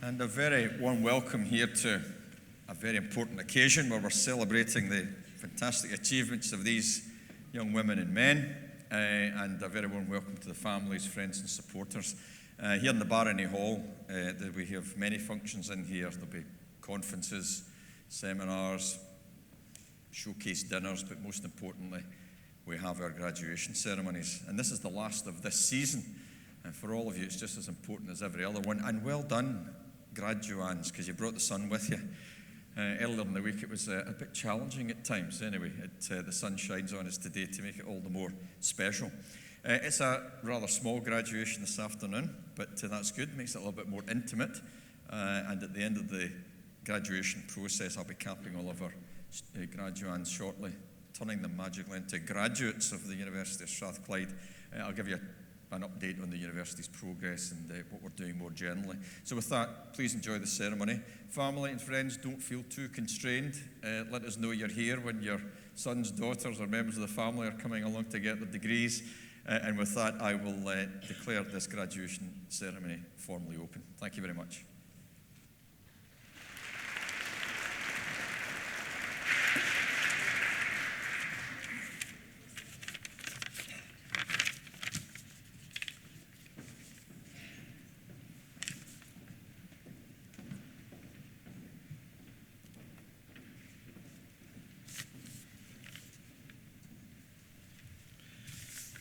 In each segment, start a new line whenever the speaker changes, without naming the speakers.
And a very warm welcome here to a very important occasion where we're celebrating the fantastic achievements of these young women and men, and a very warm welcome to the families, friends and supporters. Here in the Barony Hall, we have many functions in here. There'll be conferences, seminars, showcase dinners, but most importantly, we have our graduation ceremonies. And this is the last of this season. And for all of you, it's just as important as every other one. And well done, graduands, because you brought the sun with you. Earlier in the week, it was a bit challenging at times. Anyway, the sun shines on us today to make it all the more special. It's a rather small graduation this afternoon, but that's good. Makes it a little bit more intimate. And at the end of the graduation process, I'll be capping all of our graduands shortly, turning them magically into graduates of the University of Strathclyde. I'll give you an update on the university's progress and what we're doing more generally. So with that, please enjoy the ceremony. Family and friends, don't feel too constrained. Let us know you're here when your sons, daughters, or members of the family are coming along to get their degrees. And with that, I will declare this graduation ceremony formally open. Thank you very much.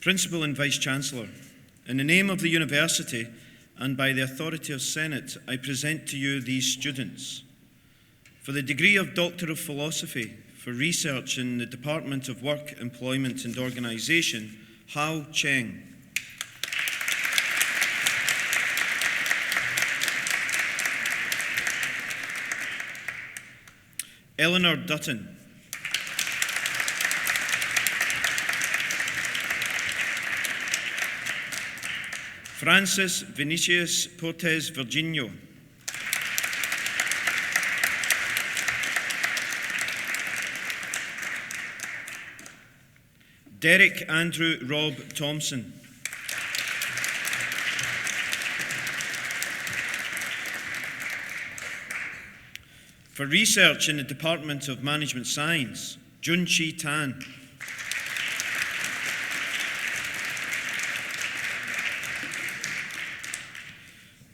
Principal and Vice-Chancellor, in the name of the University and by the authority of Senate, I present to you these students. For the degree of Doctor of Philosophy for research in the Department of Work, Employment and Organisation, Hao Cheng. Eleanor Dutton. Francis Vinicius Portes Virginio. Derek Andrew Rob Thompson. For research in the Department of Management Science, Jun Chi Tan.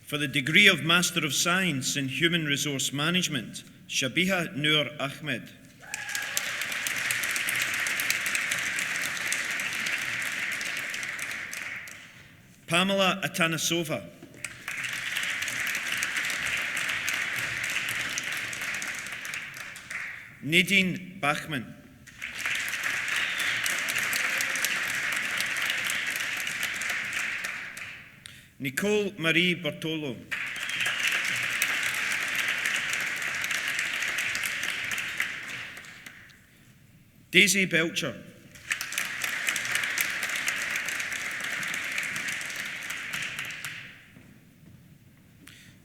For the degree of Master of Science in Human Resource Management, Shabiha Noor Ahmed. Pamela Atanasova. Nadine Bachman. Nicole Marie Bartolo. Daisy Belcher.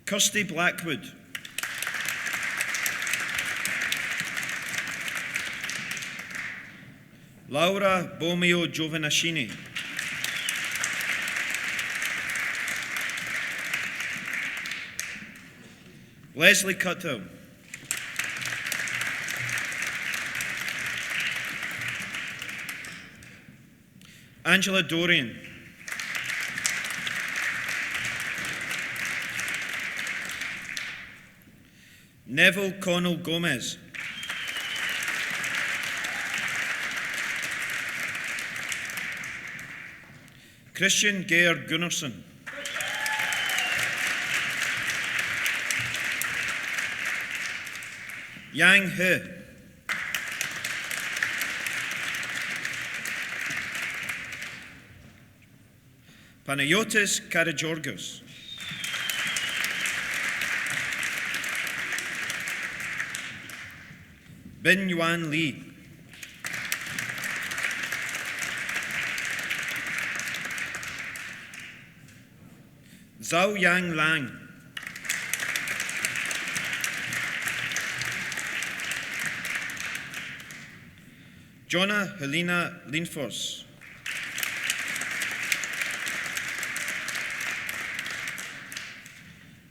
Kirsty Blackwood. Laura Bomeo Giovanascini. Leslie Cuthill. Angela Dorian. Neville Connell Gomez. Christian Geir Gunnarsson. Yang He. Panayotis Karageorgos. Bin Yuan Li. Zhao Yang Lang. Jonna Helena Lindfors.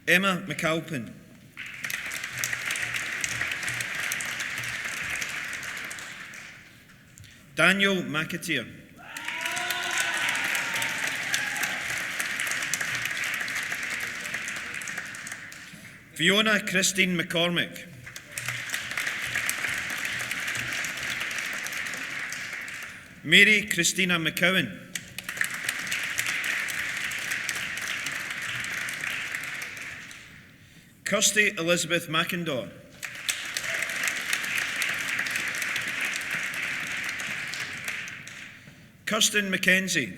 Emma McAlpin. Daniel McAteer. Fiona Christine McCormick. Mary Christina McCowan. Kirsty Elizabeth McIndoe. Kirsten McKenzie.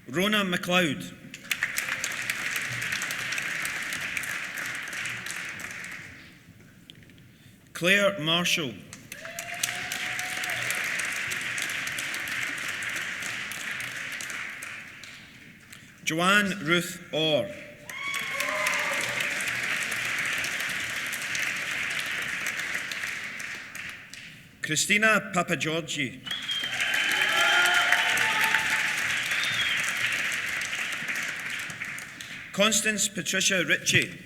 Rona MacLeod. Claire Marshall. Joanne Ruth Orr. Christina Papagiorgi. Constance Patricia Ritchie.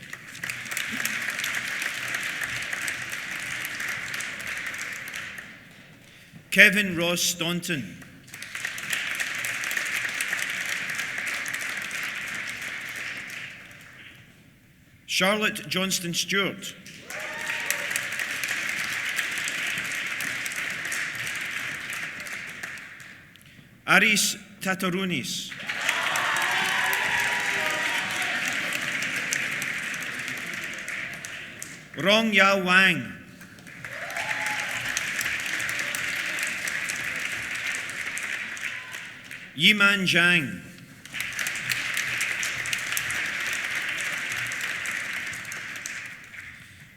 Kevin Ross Staunton. Charlotte Johnston Stewart. Aris Tatarounis. Rong Yao Wang. Yiman Zhang.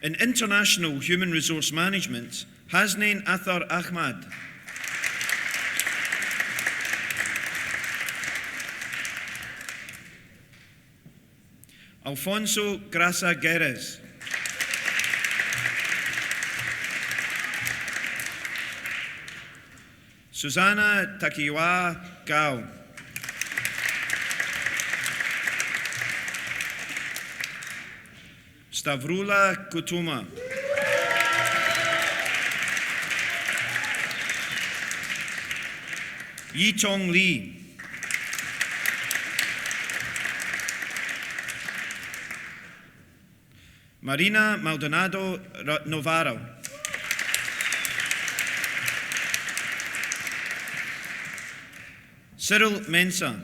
In International Human Resource Management, Hasnain Athar Ahmad. Alfonso Grasa Guerres. Susana Takiwa Gao. Stavrula Kutuma. Yi Tong Lee. Marina Maldonado Novaro. Cyril Mensah.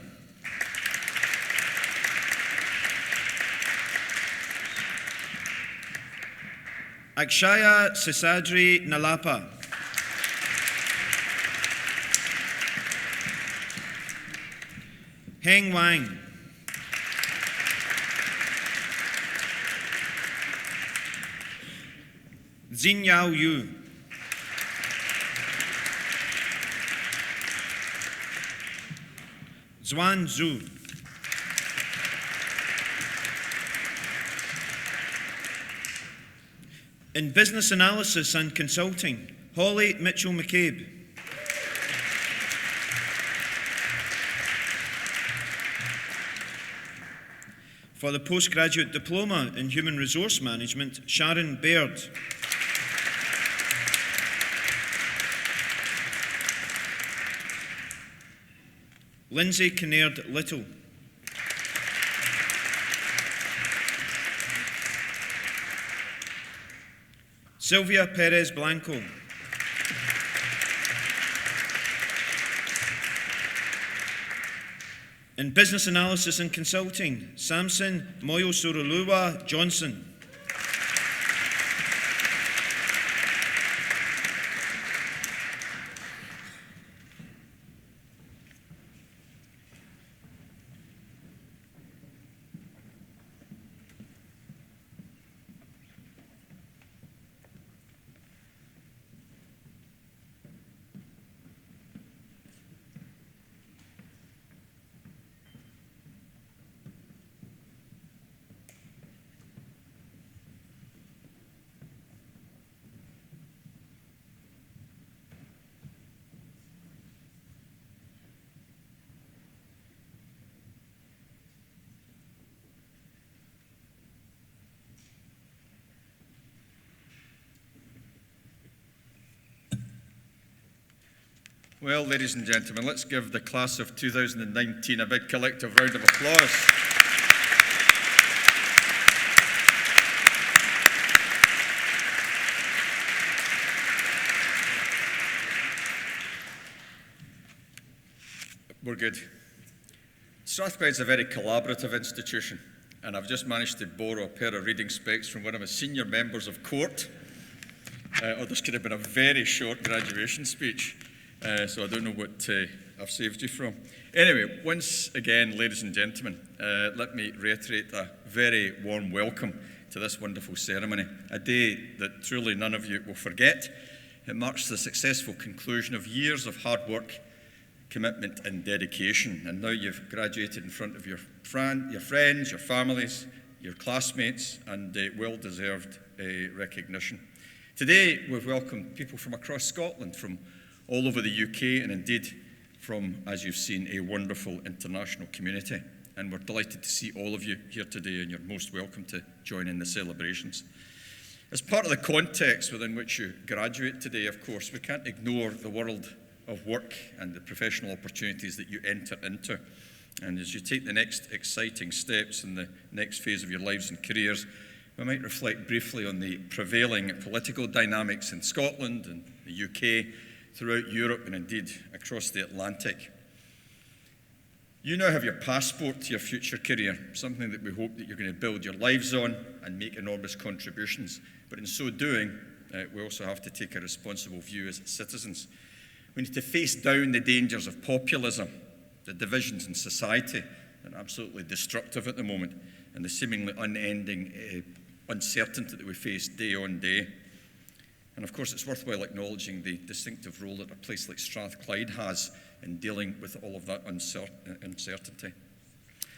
Akshaya Sisadri Nalapa. Heng Wang. Xin Yao Yu. Zhuan Zhu. In Business Analysis and Consulting, Holly Mitchell McCabe. For the Postgraduate Diploma in Human Resource Management, Sharon Baird. Lindsay Kinnaird Little. Sylvia Perez Blanco. In Business Analysis and Consulting, Samson Moyosoroluwa Johnson.
Well, ladies and gentlemen, let's give the class of 2019 a big collective round of applause. We're good. Strathclyde is a very collaborative institution, and I've just managed to borrow a pair of reading specs from one of my senior members of court. Or this could have been a very short graduation speech, so I don't know what I've saved you from. Anyway, once again, ladies and gentlemen, let me reiterate a very warm welcome to this wonderful ceremony, a day that truly none of you will forget. It marks the successful conclusion of years of hard work, commitment and dedication, and now you've graduated in front of your friends, your families, your classmates, and well-deserved recognition. Today we've welcomed people from across Scotland, from all over the UK, and indeed from, as you've seen, a wonderful international community, and we're delighted to see all of you here today, and you're most welcome to join in the celebrations. As part of the context within which you graduate today, of course, we can't ignore the world of work and the professional opportunities that you enter into. And as you take the next exciting steps in the next phase of your lives and careers, we might reflect briefly on the prevailing political dynamics in Scotland and the UK, throughout Europe and indeed across the Atlantic. You now have your passport to your future career, something that we hope that you're going to build your lives on and make enormous contributions. But in so doing, we also have to take a responsible view as citizens. We need to face down the dangers of populism, the divisions in society that are absolutely destructive at the moment, and the seemingly unending uncertainty that we face day on day. And of course, it's worthwhile acknowledging the distinctive role that a place like Strathclyde has in dealing with all of that uncertainty.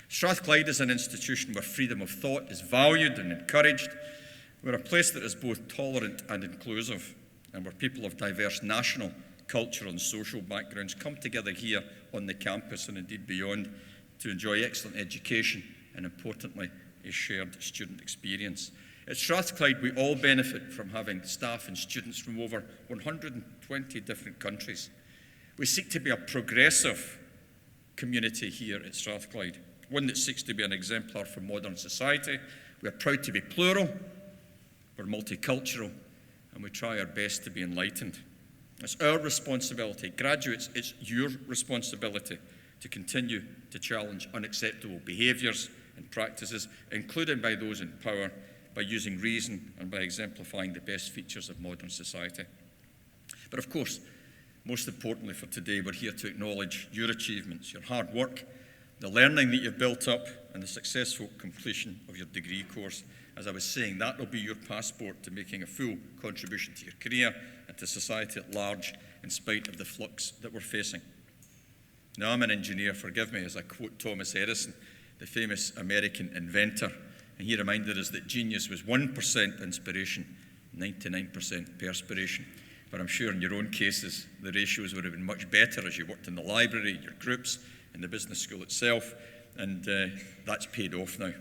Strathclyde is an institution where freedom of thought is valued and encouraged. We're a place that is both tolerant and inclusive, and where people of diverse national, cultural and social backgrounds come together here on the campus and indeed beyond to enjoy excellent education and, importantly, a shared student experience. At Strathclyde, we all benefit from having staff and students from over 120 different countries. We seek to be a progressive community here at Strathclyde, one that seeks to be an exemplar for modern society. We are proud to be plural, we're multicultural, and we try our best to be enlightened. It's our responsibility. Graduates, it's your responsibility to continue to challenge unacceptable behaviours and practices, including by those in power, by using reason and by exemplifying the best features of modern society. But of course, most importantly for today, we're here to acknowledge your achievements, your hard work, the learning that you've built up, and the successful completion of your degree course. As I was saying, that will be your passport to making a full contribution to your career and to society at large, in spite of the flux that we're facing. Now, I'm an engineer, forgive me, as I quote Thomas Edison, the famous American inventor, and he reminded us that genius was 1% inspiration, 99% perspiration. But I'm sure in your own cases, the ratios would have been much better as you worked in the library, your groups, in the business school itself, and that's paid off now.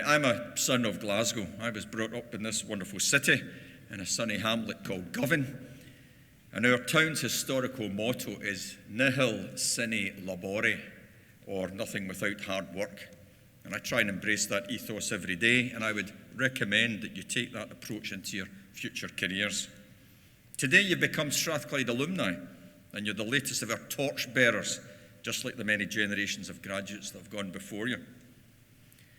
I'm a son of Glasgow. I was brought up in this wonderful city in a sunny hamlet called Govan. And our town's historical motto is nihil sine labore, or nothing without hard work. And I try and embrace that ethos every day, and I would recommend that you take that approach into your future careers. Today you become Strathclyde alumni, and you're the latest of our torch bearers, just like the many generations of graduates that have gone before you.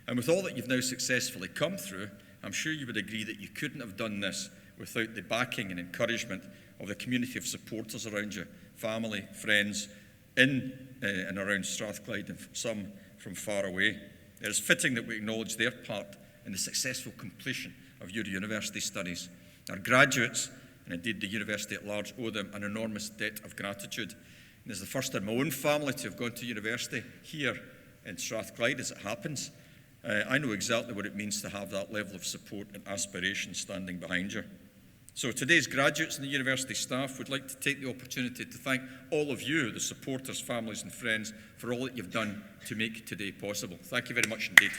And with all that you've now successfully come through, I'm sure you would agree that you couldn't have done this without the backing and encouragement of the community of supporters around you, family, friends, in and around Strathclyde, and some from far away. It is fitting that we acknowledge their part in the successful completion of your university studies. Our graduates, and indeed the university at large, owe them an enormous debt of gratitude. And as the first in my own family to have gone to university here in Strathclyde, as it happens, I know exactly what it means to have that level of support and aspiration standing behind you. So today's graduates and the university staff would like to take the opportunity to thank all of you, the supporters, families and friends, for all that you've done to make today possible. Thank you very much indeed.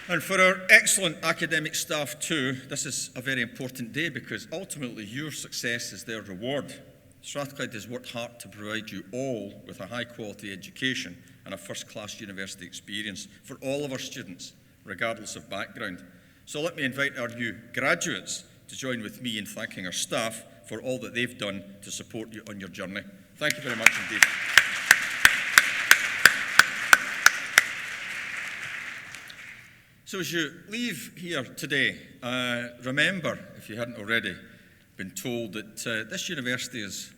And for our excellent academic staff too, this is a very important day because ultimately your success is their reward. Strathclyde has worked hard to provide you all with a high quality education and a first-class university experience for all of our students, regardless of background. So let me invite our new graduates to join with me in thanking our staff for all that they've done to support you on your journey. Thank you very much indeed. So as you leave here today, remember, if you hadn't already been told, that this university is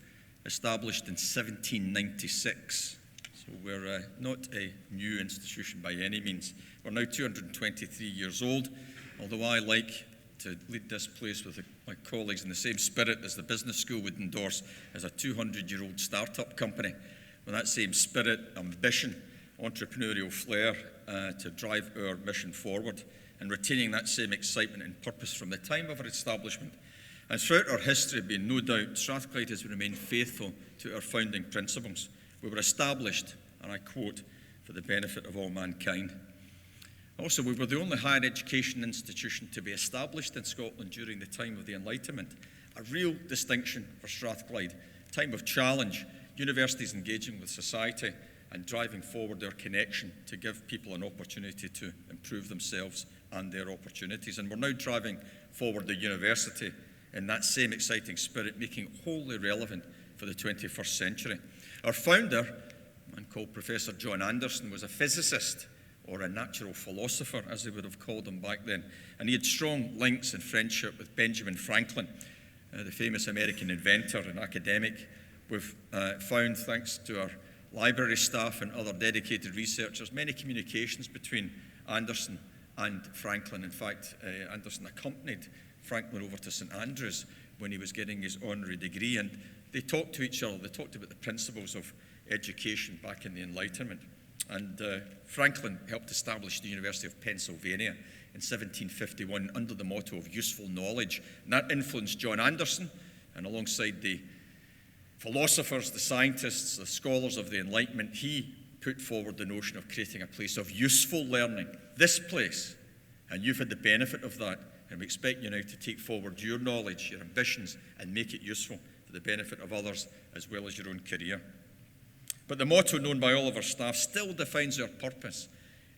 established in 1796. So we're not a new institution by any means. We're now 223 years old, although I like to lead this place with my colleagues in the same spirit as the business school would endorse as a 200-year-old startup company, with that same spirit, ambition, entrepreneurial flair to drive our mission forward, and retaining that same excitement and purpose from the time of our establishment. And throughout our history, being no doubt, Strathclyde has remained faithful to our founding principles. We were established, and I quote, for the benefit of all mankind. Also, we were the only higher education institution to be established in Scotland during the time of the Enlightenment, a real distinction for Strathclyde, a time of challenge, universities engaging with society and driving forward their connection to give people an opportunity to improve themselves and their opportunities. And we're now driving forward the university in that same exciting spirit, making it wholly relevant for the 21st century. Our founder, a man called Professor John Anderson, was a physicist, or a natural philosopher, as they would have called him back then. And he had strong links and friendship with Benjamin Franklin, the famous American inventor and academic. We've found, thanks to our library staff and other dedicated researchers, many communications between Anderson and Franklin. In fact, Anderson accompanied Franklin over to St Andrews when he was getting his honorary degree, and they talked to each other. They talked about the principles of education back in the Enlightenment. And Franklin helped establish the University of Pennsylvania in 1751 under the motto of useful knowledge. And that influenced John Anderson, and alongside the philosophers, the scientists, the scholars of the Enlightenment, he put forward the notion of creating a place of useful learning. This place, and you've had the benefit of that, and we expect you now to take forward your knowledge, your ambitions, and make it useful for the benefit of others as well as your own career. But the motto known by all of our staff still defines our purpose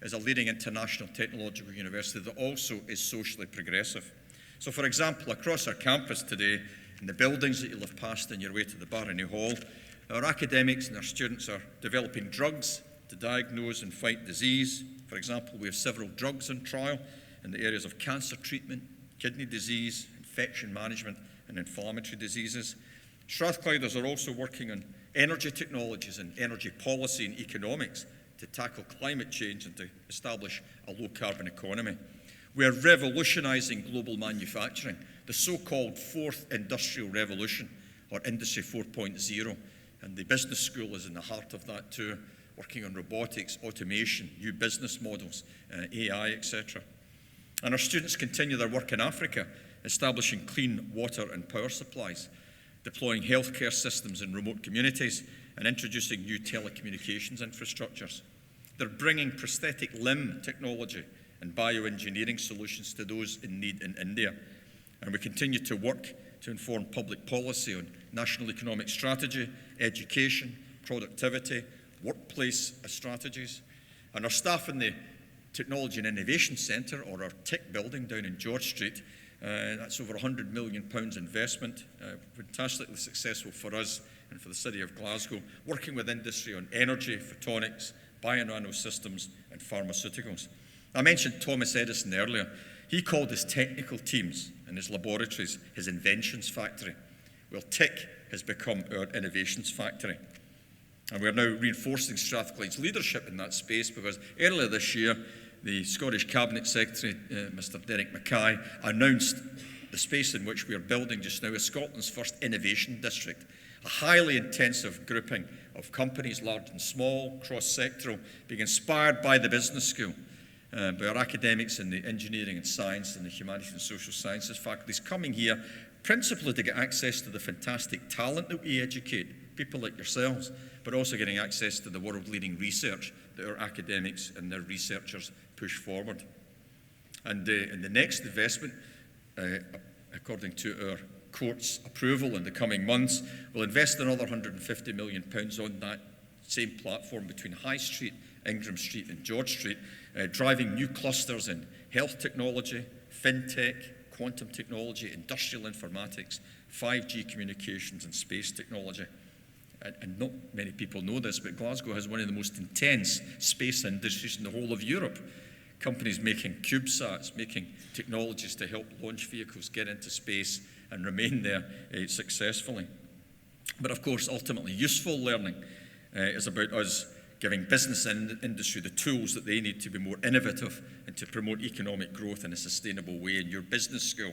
as a leading international technological university that also is socially progressive. So, for example, across our campus today, in the buildings that you'll have passed on your way to the Barony Hall, our academics and our students are developing drugs to diagnose and fight disease. For example, we have several drugs on trial in the areas of cancer treatment, kidney disease, infection management, and inflammatory diseases. Strathclyders are also working on energy technologies and energy policy and economics to tackle climate change and to establish a low-carbon economy. We are revolutionising global manufacturing, the so-called fourth industrial revolution, or Industry 4.0, and the business school is in the heart of that too, working on robotics, automation, new business models, AI, etc. And our students continue their work in Africa, establishing clean water and power supplies, deploying healthcare systems in remote communities, and introducing new telecommunications infrastructures. They're bringing prosthetic limb technology and bioengineering solutions to those in need in India. And we continue to work to inform public policy on national economic strategy, education, productivity, workplace strategies. And our staff in the Technology and Innovation Centre, or our TIC building down in George Street, that's over £100 million investment, fantastically successful for us and for the city of Glasgow, working with industry on energy, photonics, bio-nano systems, and pharmaceuticals. I mentioned Thomas Edison earlier. He called his technical teams and his laboratories his inventions factory. Well, TIC has become our innovations factory. And we're now reinforcing Strathclyde's leadership in that space, because earlier this year, the Scottish Cabinet Secretary, Mr. Derek Mackay, announced the space in which we are building just now is Scotland's first innovation district, a highly intensive grouping of companies, large and small, cross-sectoral, being inspired by the business school, by our academics in the engineering and science and the humanities and social sciences faculties coming here principally to get access to the fantastic talent that we educate, people like yourselves, but also getting access to the world-leading research that our academics and their researchers push forward. And the next investment, according to our court's approval in the coming months, will invest another £150 million on that same platform between High Street, Ingram Street and George Street, driving new clusters in health technology, fintech, quantum technology, industrial informatics, 5G communications and space technology. And not many people know this, but Glasgow has one of the most intense space industries in the whole of Europe. Companies making CubeSats, making technologies to help launch vehicles get into space and remain there successfully. But of course, ultimately, useful learning is about us giving business and industry the tools that they need to be more innovative and to promote economic growth in a sustainable way. And your business school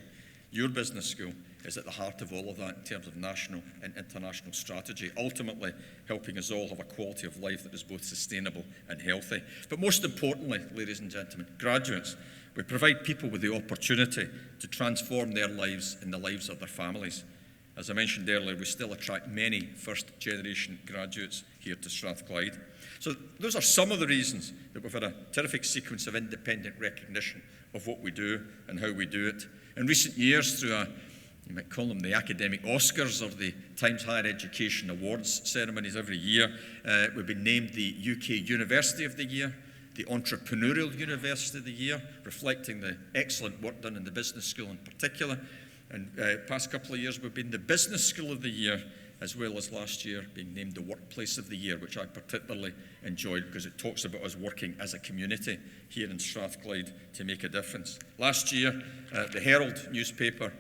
is at the heart of all of that in terms of national and international strategy, ultimately helping us all have a quality of life that is both sustainable and healthy. But most importantly, ladies and gentlemen, graduates, we provide people with the opportunity to transform their lives and the lives of their families. As I mentioned earlier, we still attract many first-generation graduates here to Strathclyde. So those are some of the reasons that we've had a terrific sequence of independent recognition of what we do and how we do it. In recent years, through you might call them the academic Oscars or the Times Higher Education Awards ceremonies every year, we've been named the UK University of the Year, the Entrepreneurial University of the Year, reflecting the excellent work done in the business school in particular. And past couple of years, we've been the Business School of the Year, as well as last year being named the Workplace of the Year, which I particularly enjoyed because it talks about us working as a community here in Strathclyde to make a difference. Last year, the Herald newspaper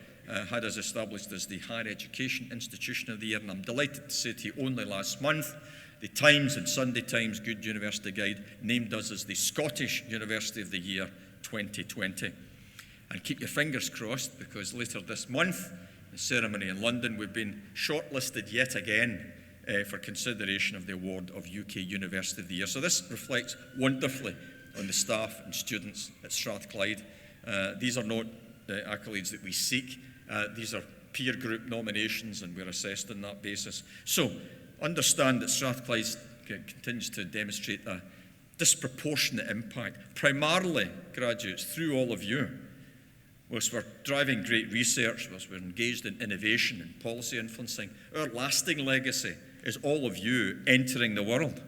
had us established as the Higher Education Institution of the Year, and I'm delighted to say to you only last month, the Times and Sunday Times Good University Guide named us as the Scottish University of the Year 2020. And keep your fingers crossed, because later this month, the ceremony in London, we've been shortlisted yet again for consideration of the award of UK University of the Year. So this reflects wonderfully on the staff and students at Strathclyde. These are not accolades that we seek. These are peer group nominations, and we're assessed on that basis. So understand that Strathclyde continues to demonstrate a disproportionate impact, primarily, graduates, through all of you. Whilst we're driving great research, whilst we're engaged in innovation and policy influencing, our lasting legacy is all of you entering the world,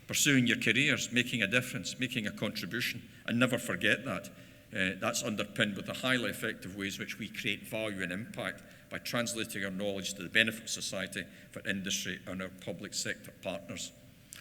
pursuing your careers, making a difference, making a contribution, and never forget that. That's underpinned with the highly effective ways in which we create value and impact by translating our knowledge to the benefit of society, for industry and our public sector partners.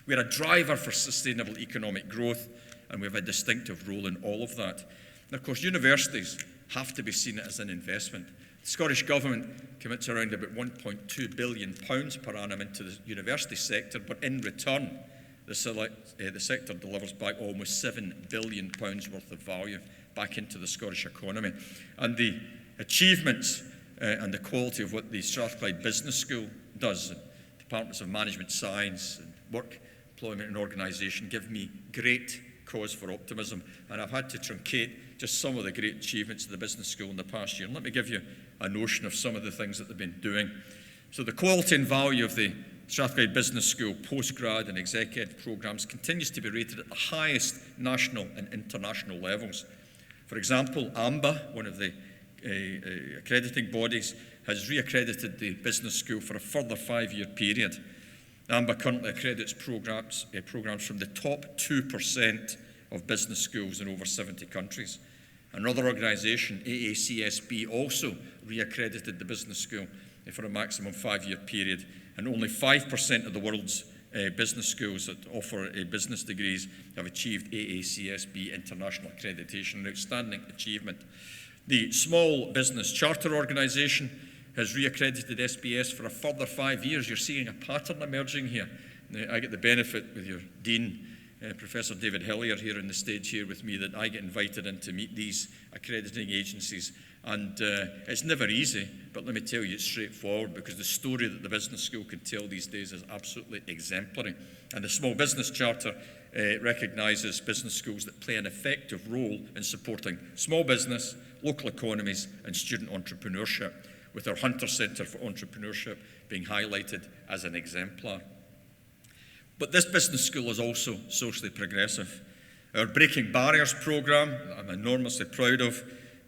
We're a driver for sustainable economic growth, and we have a distinctive role in all of that. And of course, universities have to be seen as an investment. The Scottish Government commits around about £1.2 billion per annum into the university sector, but in return, the sector delivers back almost £7 billion worth of value back into the Scottish economy. And the achievements and the quality of what the Strathclyde Business School does, and Departments of Management Science and Work, Employment and Organisation, give me great cause for optimism. And I've had to truncate just some of the great achievements of the business school in the past year. And let me give you a notion of some of the things that they've been doing. So the quality and value of the Strathclyde Business School postgrad and exec ed programmes continues to be rated at the highest national and international levels. For example, AMBA, one of the accrediting bodies, has re-accredited the business school for a further 5-year period. AMBA currently accredits programmes from the top 2% of business schools in over 70 countries. Another organisation, AACSB, also re-accredited the business school for a maximum 5-year period, and only 5% of the world's business schools that offer business degrees have achieved AACSB international accreditation, an outstanding achievement. The Small Business Charter Organisation has re-accredited SBS for a further 5 years. You're seeing a pattern emerging here. I get the benefit with your Dean, Professor David Hillier, here on the stage here with me, that I get invited in to meet these accrediting agencies. And it's never easy, but let me tell you, it's straightforward, because the story that the business school can tell these days is absolutely exemplary. And the Small Business Charter recognises business schools that play an effective role in supporting small business, local economies and student entrepreneurship, with our Hunter Centre for Entrepreneurship being highlighted as an exemplar. But this business school is also socially progressive. Our Breaking Barriers programme, that I'm enormously proud of,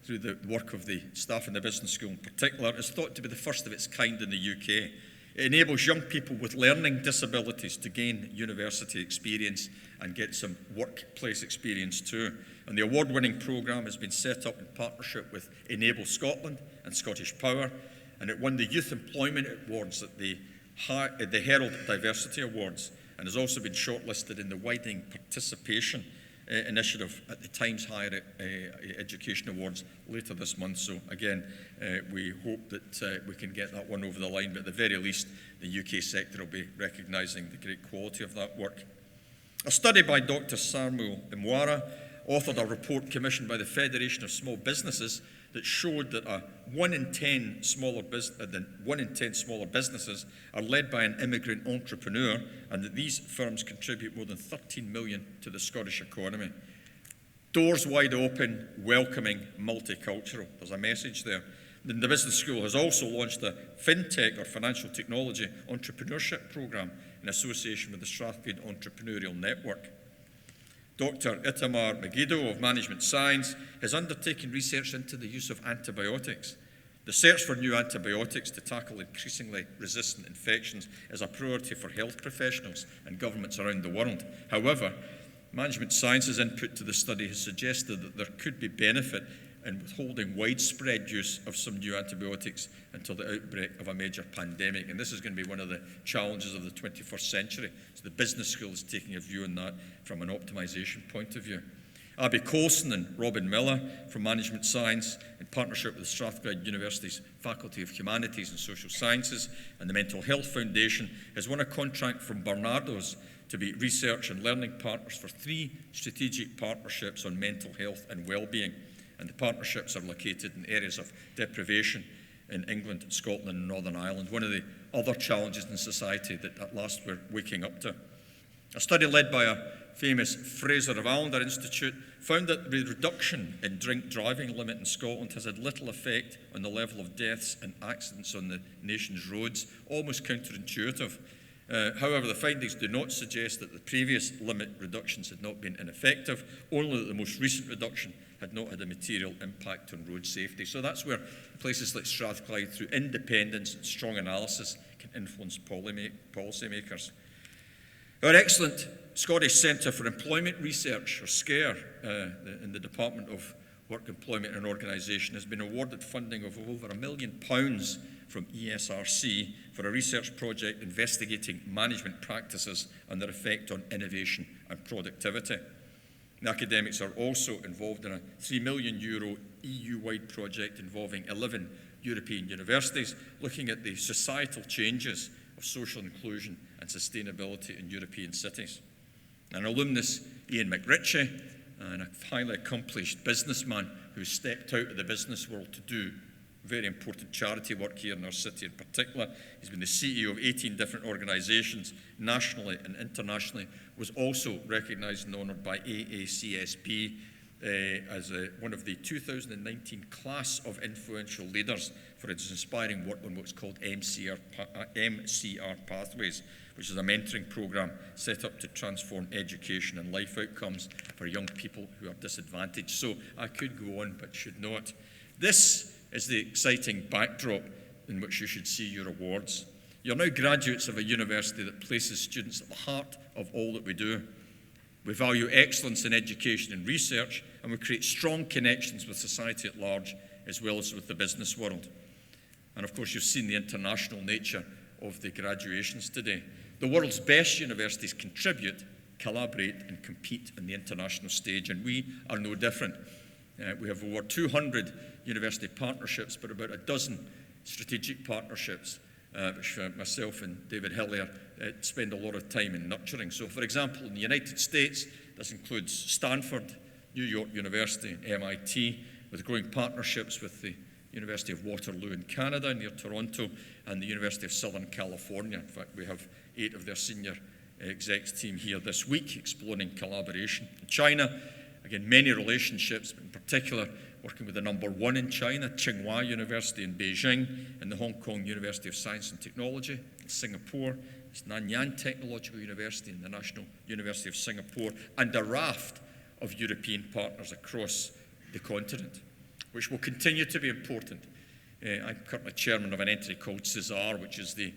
through the work of the staff in the business school in particular, is thought to be the first of its kind in the UK. It enables young people with learning disabilities to gain university experience and get some workplace experience too. And the award-winning programme has been set up in partnership with Enable Scotland and Scottish Power, and it won the Youth Employment Awards at the Herald Diversity Awards, and has also been shortlisted in the Widening Participation Initiative at the Times Higher Education Awards later this month. So again, we hope that we can get that one over the line, but at the very least, the UK sector will be recognising the great quality of that work. A study by Dr. Samuel Imwara authored a report commissioned by the Federation of Small Businesses that showed that 1 in 10 smaller businesses are led by an immigrant entrepreneur, and that these firms contribute more than 13 million to the Scottish economy. Doors wide open, welcoming, multicultural. There's a message there. The business school has also launched a FinTech, or Financial Technology Entrepreneurship Programme, in association with the Strathclyde Entrepreneurial Network. Dr. Itamar Megiddo of Management Science has undertaken research into the use of antibiotics. The search for new antibiotics to tackle increasingly resistant infections is a priority for health professionals and governments around the world. However, Management Science's input to the study has suggested that there could be benefit in withholding widespread use of some new antibiotics until the outbreak of a major pandemic. And this is going to be one of the challenges of the 21st century. So the business school is taking a view on that from an optimisation point of view. Abby Colson and Robin Miller from Management Science, in partnership with Strathclyde University's Faculty of Humanities and Social Sciences and the Mental Health Foundation, has won a contract from Barnardo's to be research and learning partners for 3 strategic partnerships on mental health and well-being. And the partnerships are located in areas of deprivation in England, Scotland and Northern Ireland, one of the other challenges in society that at last we're waking up to. A study led by a famous Fraser of Allender Institute found that the reduction in drink driving limit in Scotland has had little effect on the level of deaths and accidents on the nation's roads, almost counterintuitive. However, the findings do not suggest that the previous limit reductions had not been ineffective, only that the most recent reduction had not had a material impact on road safety. So that's where places like Strathclyde, through independence and strong analysis, can influence policymakers. Our excellent Scottish Centre for Employment Research, or SCARE, in the Department of Work, Employment and Organisation, has been awarded funding of over £1 million from ESRC for a research project investigating management practices and their effect on innovation and productivity. The academics are also involved in a €3 million EU-wide project involving 11 European universities, looking at the societal changes of social inclusion and sustainability in European cities. An alumnus, Ian McRitchie, and a highly accomplished businessman who stepped out of the business world to do very important charity work here in our city in particular. He's been the CEO of 18 different organisations, nationally and internationally, was also recognised and honoured by AACSP as one of the 2019 class of influential leaders for his inspiring work on what's called MCR Pathways, which is a mentoring programme set up to transform education and life outcomes for young people who are disadvantaged. So I could go on, but should not. This is the exciting backdrop in which you should see your awards. You're now graduates of a university that places students at the heart of all that we do. We value excellence in education and research, and we create strong connections with society at large, as well as with the business world. And of course, you've seen the international nature of the graduations today. The world's best universities contribute, collaborate, and compete on the international stage, and we are no different. We have over 200 university partnerships, but about a dozen strategic partnerships, which myself and David Hillier spend a lot of time in nurturing. So, for example, in the United States, this includes Stanford, New York University, MIT, with growing partnerships with the University of Waterloo in Canada, near Toronto, and the University of Southern California. In fact, we have 8 of their senior execs team here this week exploring collaboration. In China, again, many relationships, but in particular, working with the #1 in China, Tsinghua University in Beijing, and the Hong Kong University of Science and Technology. In Singapore, it's Nanyang Technological University and the National University of Singapore, and a raft of European partners across the continent, which will continue to be important. I'm currently chairman of an entity called CESAR, which is the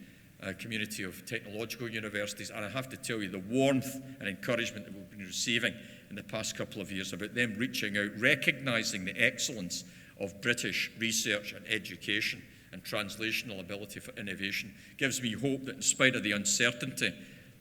community of technological universities, and I have to tell you the warmth and encouragement that we've been receiving in the past couple of years about them reaching out, recognising the excellence of British research and education and translational ability for innovation, gives me hope that in spite of the uncertainty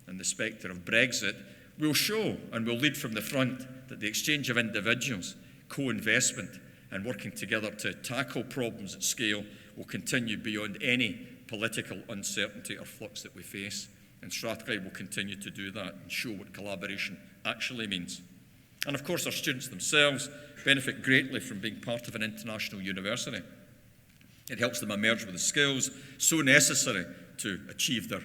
and the spectre of Brexit, we'll show and we'll lead from the front that the exchange of individuals, co-investment and working together to tackle problems at scale will continue beyond any political uncertainty or flux that we face. And Strathclyde will continue to do that and show what collaboration actually means. And of course, our students themselves benefit greatly from being part of an international university. It helps them emerge with the skills so necessary to achieve their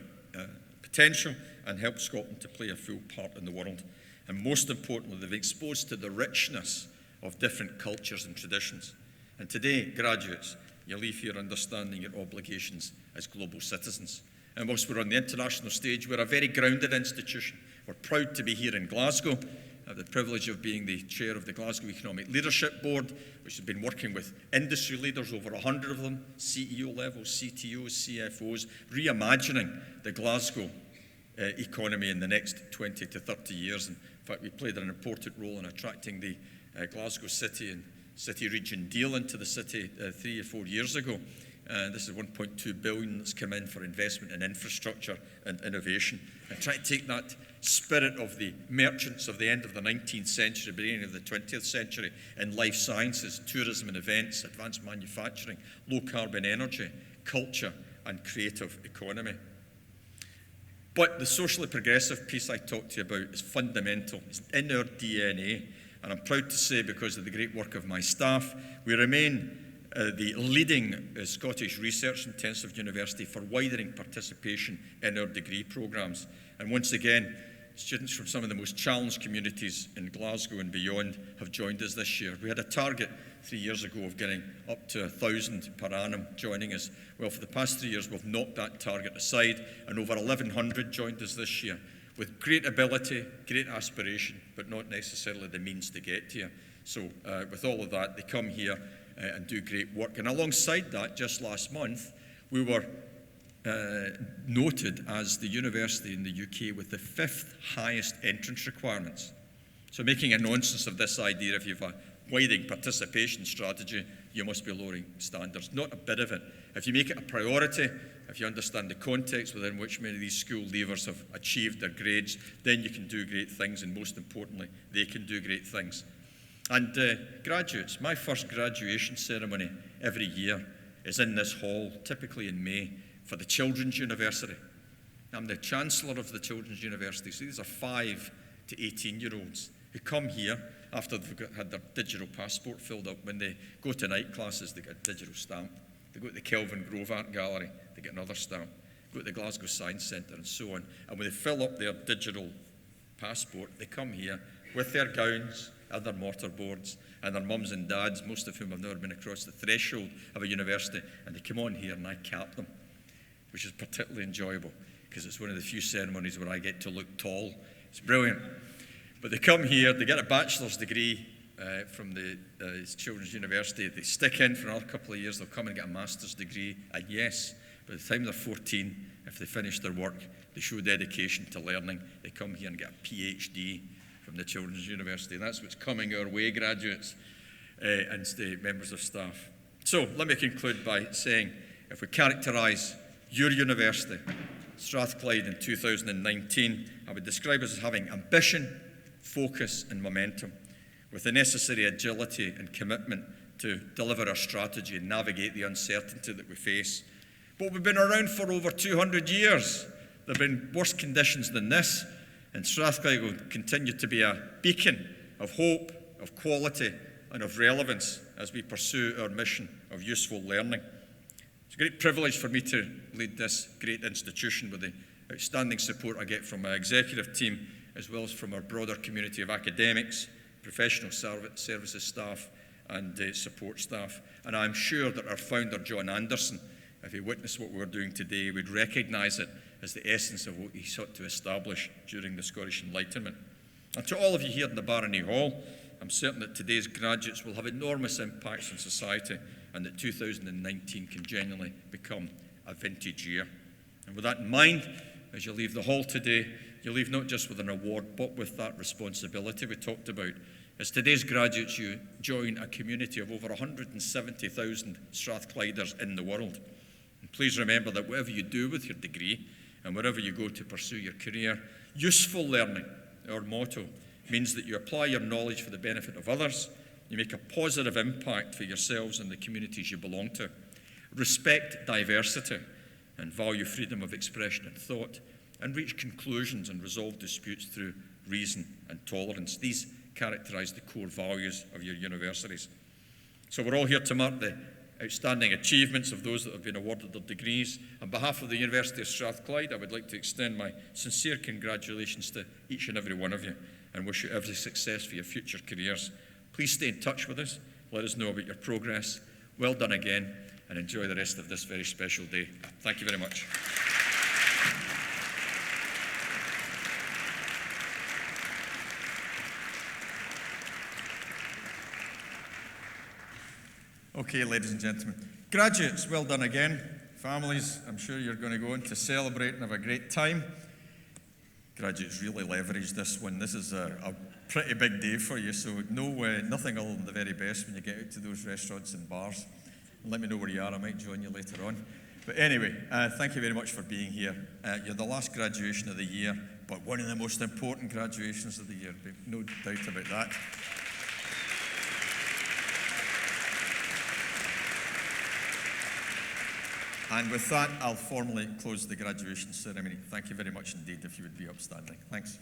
potential and help Scotland to play a full part in the world. And most importantly, they've exposed to the richness of different cultures and traditions. And today, graduates, you leave here understanding your obligations as global citizens. And whilst we're on the international stage, we're a very grounded institution. We're proud to be here in Glasgow. I have the privilege of being the chair of the Glasgow Economic Leadership Board, which has been working with industry leaders, over 100 of them, CEO levels, CTOs, CFOs, reimagining the Glasgow economy in the next 20 to 30 years. In fact, we played an important role in attracting the Glasgow City and City Region deal into the city 3 or 4 years ago. This is 1.2 billion that's come in for investment in infrastructure and innovation. And try to take that spirit of the merchants of the end of the 19th century, beginning of the 20th century, in life sciences, tourism and events, advanced manufacturing, low carbon energy, culture and creative economy. But the socially progressive piece I talked to you about is fundamental. It's in our DNA. And I'm proud to say, because of the great work of my staff, we remain the leading Scottish research-intensive university for widening participation in our degree programmes. And once again, students from some of the most challenged communities in Glasgow and beyond have joined us this year. We had a target 3 years ago of getting up to 1,000 per annum joining us. Well, for the past 3 years, we've knocked that target aside, and over 1,100 joined us this year, with great ability, great aspiration, but not necessarily the means to get here. So with all of that, they come here and do great work. And alongside that, just last month, we were noted as the university in the UK with the 5th highest entrance requirements. So making a nonsense of this idea, if you have a widening participation strategy, you must be lowering standards. Not a bit of it. If you make it a priority, if you understand the context within which many of these school leavers have achieved their grades, then you can do great things, and most importantly, they can do great things. And graduates, my first graduation ceremony every year is in this hall, typically in May, for the Children's University. I'm the Chancellor of the Children's University, so these are 5 to 18-year-olds who come here after they've had their digital passport filled up. When they go to night classes, they get a digital stamp. They go to the Kelvin Grove Art Gallery, they get another stamp. Go to the Glasgow Science Centre and so on. And when they fill up their digital passport, they come here with their gowns and their mortarboards and their mums and dads, most of whom have never been across the threshold of a university, and they come on here and I cap them, which is particularly enjoyable because it's one of the few ceremonies where I get to look tall. It's brilliant. But they come here, they get a bachelor's degree from the Children's University. They stick in for another couple of years, they'll come and get a master's degree. And yes, by the time they're 14, if they finish their work, they show dedication to learning. They come here and get a PhD from the Children's University. And that's what's coming our way, graduates and members of staff. So let me conclude by saying, if we characterise your university, Strathclyde in 2019, I would describe us as having ambition, focus and momentum, with the necessary agility and commitment to deliver our strategy and navigate the uncertainty that we face. But we've been around for over 200 years. There have been worse conditions than this, and Strathclyde will continue to be a beacon of hope, of quality and of relevance as we pursue our mission of useful learning. It's a great privilege for me to lead this great institution with the outstanding support I get from my executive team, as well as from our broader community of academics, professional services staff and support staff. And I'm sure that our founder, John Anderson, if he witnessed what we're doing today, would recognise it as the essence of what he sought to establish during the Scottish Enlightenment. And to all of you here in the Barony Hall, I'm certain that today's graduates will have enormous impacts on society and that 2019 can genuinely become a vintage year. And with that in mind, as you leave the hall today, you leave not just with an award, but with that responsibility we talked about. As today's graduates, you join a community of over 170,000 Strathclyders in the world. And please remember that whatever you do with your degree and wherever you go to pursue your career, useful learning, our motto, means that you apply your knowledge for the benefit of others, you make a positive impact for yourselves and the communities you belong to, respect diversity and value freedom of expression and thought, and reach conclusions and resolve disputes through reason and tolerance. These characterise the core values of your universities. So we're all here to mark the outstanding achievements of those that have been awarded their degrees. On behalf of the University of Strathclyde, I would like to extend my sincere congratulations to each and every one of you and wish you every success for your future careers. Please stay in touch with us. Let us know about your progress. Well done again, and enjoy the rest of this very special day. Thank you very much. Okay, ladies and gentlemen. Graduates, well done again. Families, I'm sure you're going to go in to celebrate and have a great time. Graduates really leverage this one. This is a pretty big day for you, so nothing other than the very best when you get out to those restaurants and bars. And let me know where you are. I might join you later on. But anyway, thank you very much for being here. You're the last graduation of the year, but one of the most important graduations of the year. No doubt about that. And with that, I'll formally close the graduation ceremony. Thank you very much indeed, if you would be upstanding. Thanks.